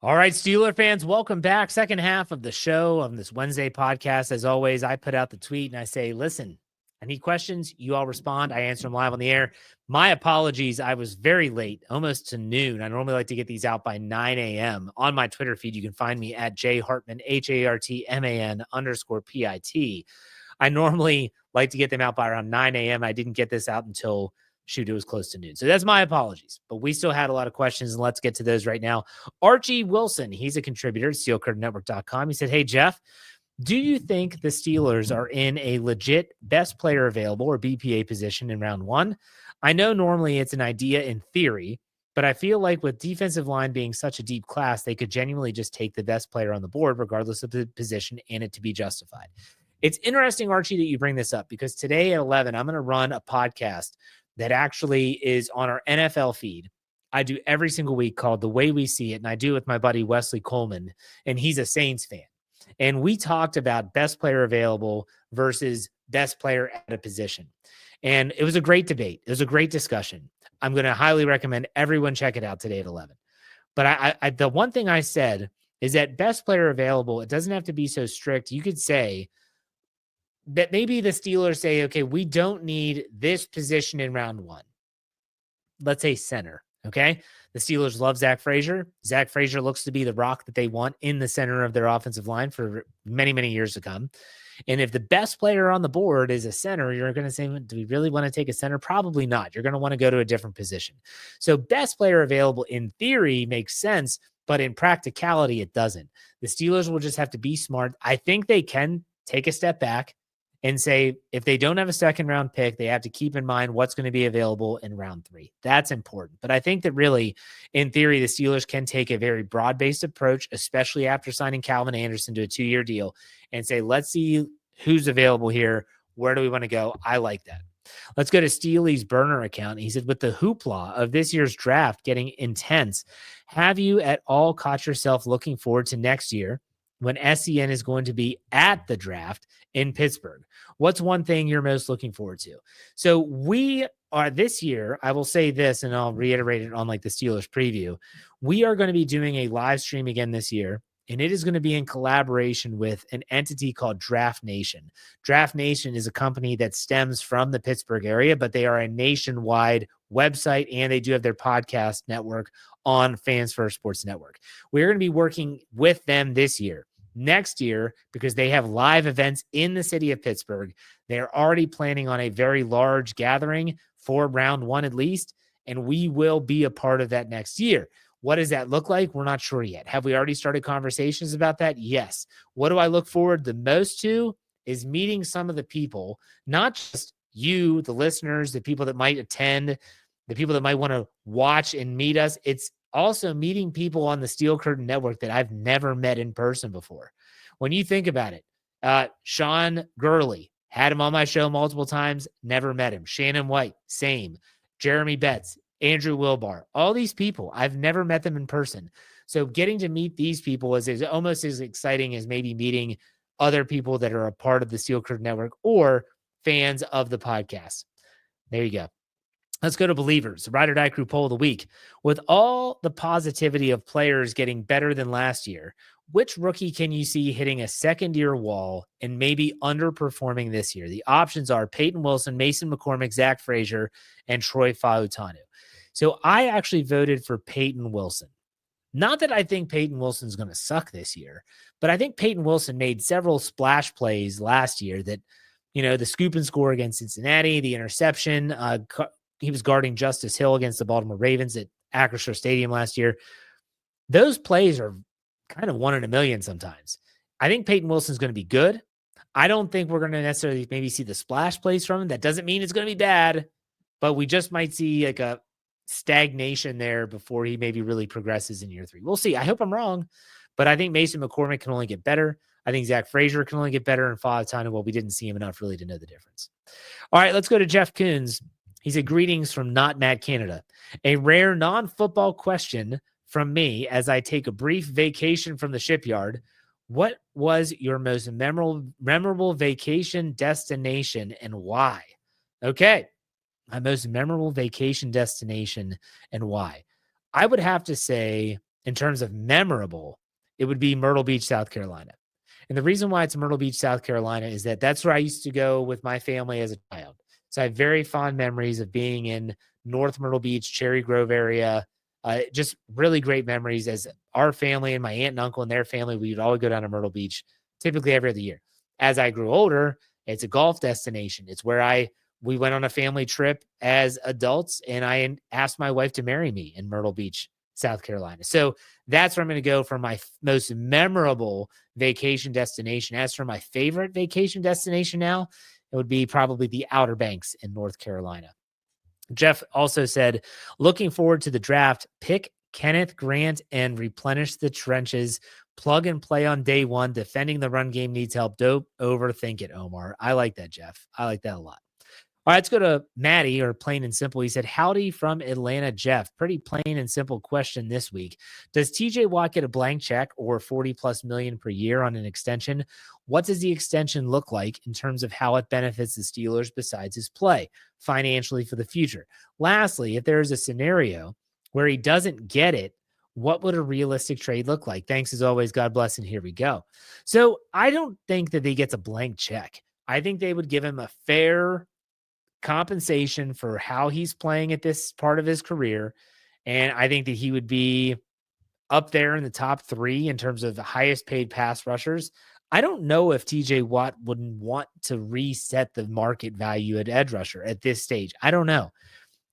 All right, Steeler fans, welcome back. Second half of the show on this Wednesday podcast. As always, I put out the tweet and I say, listen, I need questions. You all respond. I answer them live on the air. My apologies. I was very late, almost to noon. I normally like to get these out by 9 a.m. On my Twitter feed, you can find me at jhartman, HARTMAN_PIT. I normally like to get them out by around 9 a.m. I didn't get this out until it was close to noon. So that's my apologies. But we still had a lot of questions, and let's get to those right now. Archie Wilson, he's a contributor at SteelCurtainNetwork.com. He said, hey, Jeff, do you think the Steelers are in a legit best player available or BPA position in round one? I know normally it's an idea in theory, but I feel like with defensive line being such a deep class, they could genuinely just take the best player on the board, regardless of the position, and it to be justified. It's interesting, Archie, that you bring this up because today at 11, I'm going to run a podcast that actually is on our NFL feed. I do every single week called The Way We See It, and I do it with my buddy Wesley Coleman, and he's a Saints fan. And we talked about best player available versus best player at a position. And it was a great debate. It was a great discussion. I'm going to highly recommend everyone check it out today at 11. But I the one thing I said is that best player available, it doesn't have to be so strict. You could say that maybe the Steelers say, okay, we don't need this position in round one. Let's say center, okay? The Steelers love Zach Frazier. Zach Frazier looks to be the rock that they want in the center of their offensive line for many, many years to come. And if the best player on the board is a center, you're going to say, do we really want to take a center? Probably not. You're going to want to go to a different position. So best player available in theory makes sense, but in practicality, it doesn't. The Steelers will just have to be smart. I think they can take a step back and say, if they don't have a second round pick, they have to keep in mind what's going to be available in round 3. That's important. But I think that really, in theory, the Steelers can take a very broad-based approach, especially after signing Calvin Anderson to a 2-year deal, and say, let's see who's available here. Where do we want to go? I like that. Let's go to Steely's burner account. He said, with the hoopla of this year's draft getting intense, have you at all caught yourself looking forward to next year when SEN is going to be at the draft in Pittsburgh? What's one thing you're most looking forward to? So we are this year, I will say this, and I'll reiterate it on like the Steelers preview. We are going to be doing a live stream again this year, and it is going to be in collaboration with an entity called Draft Nation. Draft Nation is a company that stems from the Pittsburgh area, but they are a nationwide website, and they do have their podcast network on Fans First Sports Network. We're going to be working with them this year. Next year, because they have live events in the city of Pittsburgh, they're already planning on a very large gathering for round 1 at least, and we will be a part of that next year. What does that look like? We're not sure yet. Have we already started conversations about that? Yes. What do I look forward the most to is meeting some of the people, not just you, the listeners, the people that might attend, the people that might want to watch and meet us. It's also meeting people on the Steel Curtain Network that I've never met in person before. When you think about it, Sean Gurley, had him on my show multiple times, never met him. Shannon White, same. Jeremy Betts, Andrew Wilbar, all these people, I've never met them in person. So getting to meet these people is almost as exciting as maybe meeting other people that are a part of the Steel Curtain Network or fans of the podcast. There you go. Let's go to Believers, the Ride or Die Crew poll of the week. With all the positivity of players getting better than last year, which rookie can you see hitting a second-year wall and maybe underperforming this year? The options are Peyton Wilson, Mason McCormick, Zach Frazier, and Troy Fautanu. So I actually voted for Peyton Wilson. Not that I think Peyton Wilson's going to suck this year, but I think Peyton Wilson made several splash plays last year that, the scoop and score against Cincinnati, the interception, he was guarding Justice Hill against the Baltimore Ravens at Acrisure Stadium last year. Those plays are kind of 1 in a million sometimes. I think Peyton Wilson's going to be good. I don't think we're going to necessarily maybe see the splash plays from him. That doesn't mean it's going to be bad, but we just might see like a stagnation there before he maybe really progresses in year 3. We'll see. I hope I'm wrong, but I think Mason McCormick can only get better. I think Zach Frazier can only get better, and Fautanu, well, we didn't see him enough really to know the difference. All right, let's go to Jeff Coons. He said, greetings from Not Mad Canada. A rare non-football question from me as I take a brief vacation from the shipyard. What was your most memorable vacation destination and why? Okay. My most memorable vacation destination and why? I would have to say in terms of memorable, it would be Myrtle Beach, South Carolina. And the reason why it's Myrtle Beach, South Carolina is that that's where I used to go with my family as a child. So I have very fond memories of being in North Myrtle Beach, Cherry Grove area. Just really great memories as our family and my aunt and uncle and their family, we would always go down to Myrtle Beach typically every other year. As I grew older, it's a golf destination. It's where we went on a family trip as adults, and I asked my wife to marry me in Myrtle Beach, South Carolina. So that's where I'm going to go for my most memorable vacation destination. As for my favorite vacation destination now, it would be probably the Outer Banks in North Carolina. Jeff also said, looking forward to the draft, pick Kenneth Grant and replenish the trenches. Plug and play on day one. Defending the run game needs help. Don't overthink it, Omar. I like that, Jeff. I like that a lot. All right, let's go to Maddie, or plain and simple. He said, howdy from Atlanta, Jeff. Pretty plain and simple question this week. Does TJ Watt get a blank check or 40 plus million per year on an extension? What does the extension look like in terms of how it benefits the Steelers besides his play financially for the future? Lastly, if there is a scenario where he doesn't get it, what would a realistic trade look like? Thanks as always. God bless. And here we go. So I don't think that he gets a blank check. I think they would give him a fair compensation for how he's playing at this part of his career. And I think that he would be up there in the top 3 in terms of the highest paid pass rushers. I don't know if TJ Watt wouldn't want to reset the market value at edge rusher at this stage. I don't know.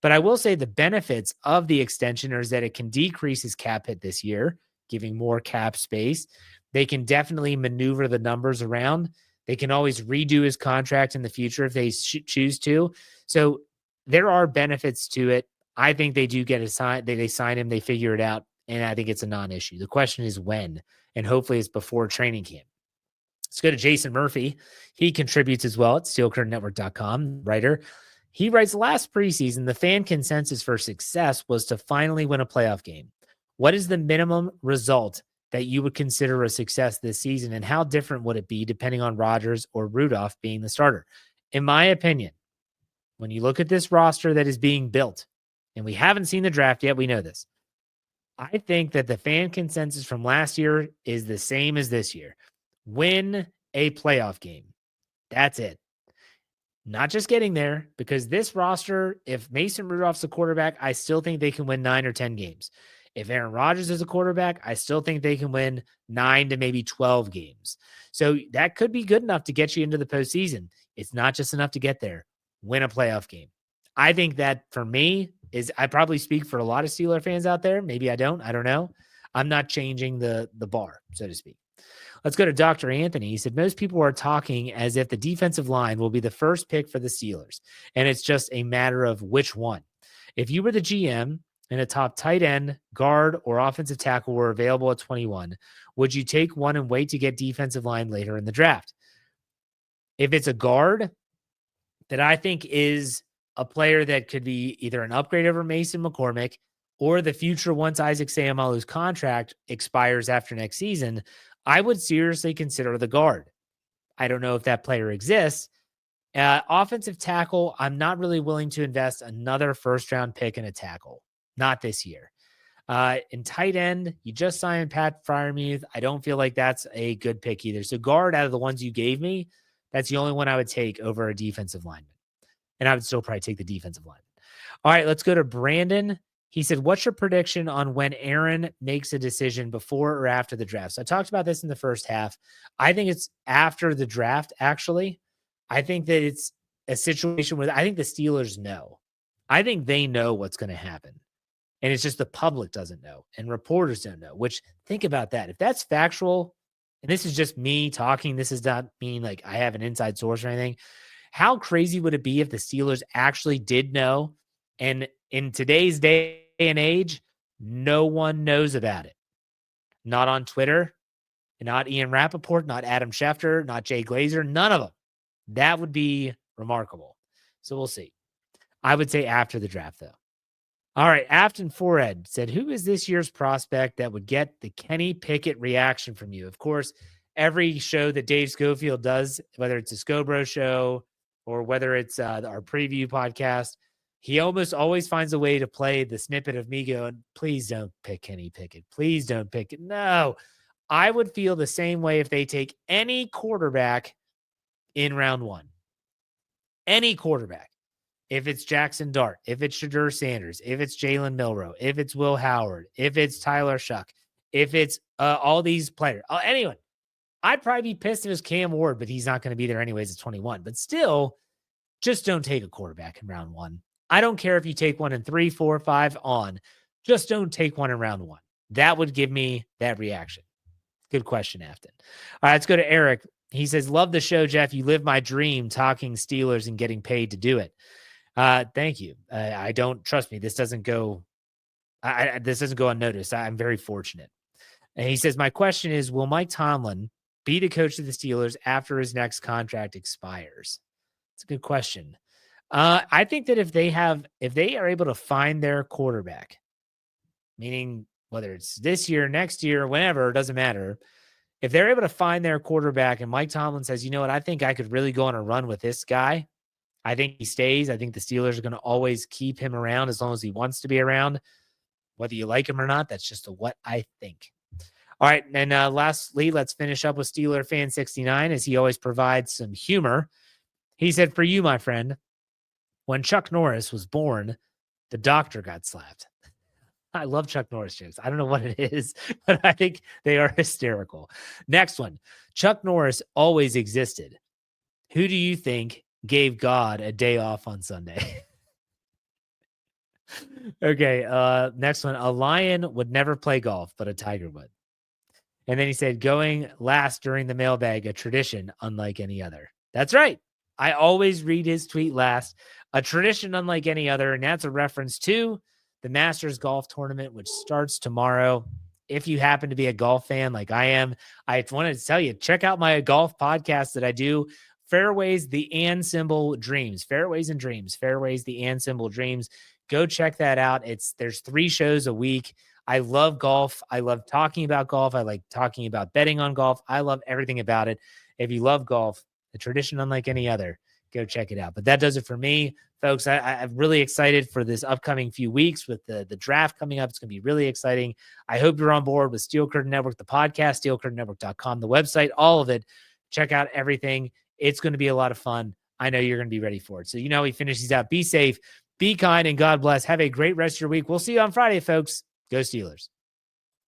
But I will say the benefits of the extension is that it can decrease his cap hit this year, giving more cap space. They can definitely maneuver the numbers around. They can always redo his contract in the future if they choose to. So there are benefits to it. I think they do get a sign. They sign him, they figure it out, and I think it's a non-issue. The question is when, and hopefully it's before training camp. Let's go to Jason Murphy. He contributes as well at SteelCurtainNetwork.com, writer. He writes, last preseason, the fan consensus for success was to finally win a playoff game. What is the minimum result that you would consider a success this season, and how different would it be depending on Rodgers or Rudolph being the starter? In my opinion, when you look at this roster that is being built, and we haven't seen the draft yet, we know this. I think that the fan consensus from last year is the same as this year. Win a playoff game. That's it. Not just getting there, because this roster, if Mason Rudolph's the quarterback, I still think they can win 9 or 10 games. If Aaron Rodgers is a quarterback, I still think they can win 9 to maybe 12 games. So that could be good enough to get you into the postseason. It's not just enough to get there. Win a playoff game. I think that for me is, I probably speak for a lot of Steeler fans out there. Maybe I don't. I don't know. I'm not changing the bar, so to speak. Let's go to Dr. Anthony. He said, most people are talking as if the defensive line will be the first pick for the Steelers, and it's just a matter of which one. If you were the GM and a top tight end, guard, or offensive tackle were available at 21, would you take one and wait to get defensive line later in the draft? If it's a guard that I think is a player that could be either an upgrade over Mason McCormick or the future once Isaac Seumalo's contract expires after next season, I would seriously consider the guard. I don't know if that player exists. Offensive tackle, I'm not really willing to invest another first-round pick in a tackle. Not this year. In tight end, you just signed Pat Freiermuth. I don't feel like that's a good pick either. So guard, out of the ones you gave me, that's the only one I would take over a defensive lineman. And I would still probably take the defensive lineman. All right, let's go to Brandon. He said, what's your prediction on when Aaron makes a decision before or after the draft? So I talked about this in the first half. I think it's after the draft, actually. I think that it's a situation where I think the Steelers know. I think they know what's going to happen. And it's just the public doesn't know and reporters don't know, which, think about that. If that's factual, and this is just me talking, this does not mean like I have an inside source or anything. How crazy would it be if the Steelers actually did know? And in today's day and age, no one knows about it. Not on Twitter, not Ian Rappaport, not Adam Schefter, not Jay Glazer, none of them. That would be remarkable. So we'll see. I would say after the draft, though. All right, Afton Forehead said, who is this year's prospect that would get the Kenny Pickett reaction from you? Of course, every show that Dave Schofield does, whether it's a Scobro show or whether it's our preview podcast, He almost always finds a way to play the snippet of me going, please don't pick Kenny Pickett. Please don't pick it. No, I would feel the same way if they take any quarterback in round one. Any quarterback. If it's Jackson Dart, if it's Shadur Sanders, if it's Jalen Milroe, if it's Will Howard, if it's Tyler Shuck, if it's all these players, anyone, I'd probably be pissed if it was Cam Ward, but he's not going to be there anyways at 21. But still, just don't take a quarterback in round one. I don't care if you take one in 3, 4, 5 on. Just don't take one in round one. That would give me that reaction. Good question, Afton. All right, let's go to Eric. He says, love the show, Jeff. You live my dream talking Steelers and getting paid to do it. Thank you. I don't, trust me, this doesn't go unnoticed. I'm very fortunate. And he says, my question is, will Mike Tomlin be the coach of the Steelers after his next contract expires? It's a good question. I think that if they are able to find their quarterback, meaning whether it's this year, next year, whenever, it doesn't matter. If they're able to find their quarterback and Mike Tomlin says, you know what, I think I could really go on a run with this guy. I think he stays. I think the Steelers are going to always keep him around as long as he wants to be around. Whether you like him or not, that's just what I think. All right, and lastly, let's finish up with Steeler Fan 69, as he always provides some humor. He said, for you, my friend, when Chuck Norris was born, the doctor got slapped. I love Chuck Norris jokes. I don't know what it is, but I think they are hysterical. Next one. Chuck Norris always existed. Who do you think gave God a day off on Sunday? Okay. Next one. A lion would never play golf, but a tiger would. And then he said, going last during the mailbag, a tradition unlike any other. That's right. I always read his tweet last. A tradition unlike any other. And that's a reference to the Masters Golf Tournament, which starts tomorrow. If you happen to be a golf fan like I am, I wanted to tell you, check out my golf podcast that I do. Fairways, the and symbol dreams. Fairways and dreams. Fairways, the and symbol dreams. Go check that out. There's 3 shows a week. I love golf. I love talking about golf. I like talking about betting on golf. I love everything about it. If you love golf, a tradition unlike any other, go check it out. But that does it for me, folks. I'm really excited for this upcoming few weeks with the draft coming up. It's going to be really exciting. I hope you're on board with Steel Curtain Network, the podcast, steelcurtainnetwork.com, the website, all of it. Check out everything. It's going to be a lot of fun. I know you're going to be ready for it. So, he finishes out. Be safe, be kind, and God bless. Have a great rest of your week. We'll see you on Friday, folks. Go Steelers.